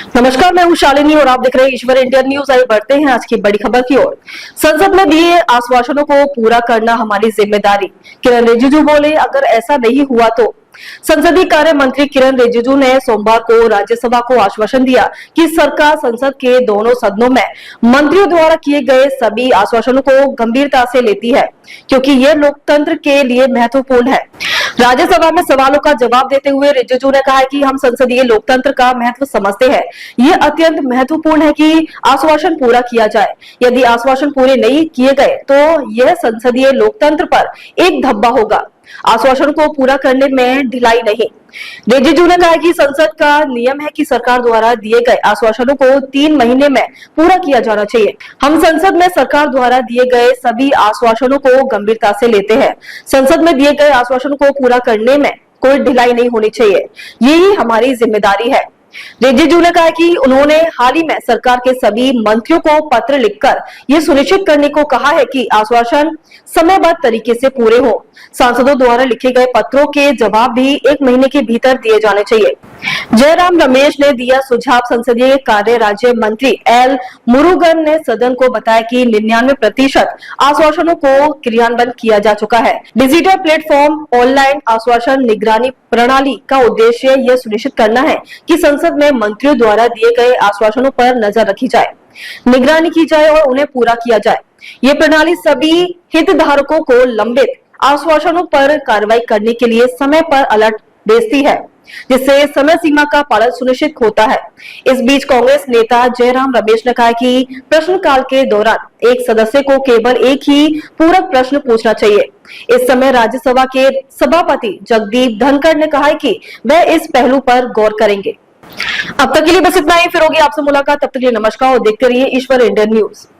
नमस्कार, मैं हूं शालिनी और आप देख रहे हैं ईश्वर इंडिया न्यूज। आइए बढ़ते हैं आज की बड़ी खबर की ओर। संसद में दिए आश्वासनों को पूरा करना हमारी जिम्मेदारी, किरण रिजिजू बोले। अगर ऐसा नहीं हुआ तो संसदीय कार्य मंत्री किरण रिजिजू ने सोमवार को राज्यसभा को आश्वासन दिया कि सरकार संसद के दोनों सदनों में मंत्रियों द्वारा किए गए सभी आश्वासनों को गंभीरता से लेती है, क्योंकि ये लोकतंत्र के लिए महत्वपूर्ण है। राज्यसभा में सवालों का जवाब देते हुए रिजिजू ने कहा कि हम संसदीय लोकतंत्र का महत्व समझते हैं। ये अत्यंत महत्वपूर्ण है कि आश्वासन पूरा किया जाए। यदि आश्वासन पूरे नहीं किए गए तो यह संसदीय लोकतंत्र पर एक धब्बा होगा। आश्वासन को पूरा करने में ढिलाई नहीं। रिजिजू ने कहा कि संसद का नियम है कि सरकार द्वारा दिए गए आश्वासनों को 3 महीने में पूरा किया जाना चाहिए। हम संसद में सरकार द्वारा दिए गए सभी आश्वासनों को गंभीरता से लेते हैं। संसद में दिए गए आश्वासनों को पूरा करने में कोई ढिलाई नहीं होनी चाहिए। यही हमारी जिम्मेदारी है। रिजिजू ने कहा कि उन्होंने हाल ही में सरकार के सभी मंत्रियों को पत्र लिखकर यह सुनिश्चित करने को कहा है कि आश्वासन समयबद्ध तरीके से पूरे हो। सांसदों द्वारा लिखे गए पत्रों के जवाब भी 1 महीने के भीतर दिए जाने चाहिए। जयराम रमेश ने दिया सुझाव। संसदीय कार्य राज्य मंत्री एल मुरुगन ने सदन को बताया कि 99% आश्वासनों को क्रियान्वयन किया जा चुका है। डिजिटल प्लेटफॉर्म ऑनलाइन आश्वासन निगरानी प्रणाली का उद्देश्य यह सुनिश्चित करना है कि संसद में मंत्रियों द्वारा दिए गए आश्वासनों पर नजर रखी जाए, निगरानी की जाए और उन्हें पूरा किया जाए। ये प्रणाली सभी हितधारकों को लंबित आश्वासनों पर कार्रवाई करने के लिए समय पर अलर्ट भेजती है, जिससे समय सीमा का पालन सुनिश्चित होता है। इस बीच कांग्रेस नेता जयराम रमेश ने कहा कि प्रश्नकाल के दौरान एक सदस्य को केवल एक ही पूरक प्रश्न पूछना चाहिए। इस समय राज्यसभा के सभापति जगदीप धनखड़ ने कहा कि वह इस पहलू पर गौर करेंगे। अब तक के लिए बस इतना ही। फिर होगी आपसे मुलाकात। तब तक के लिए नमस्कार और देखते रहिए ईश्वर इंडिया न्यूज।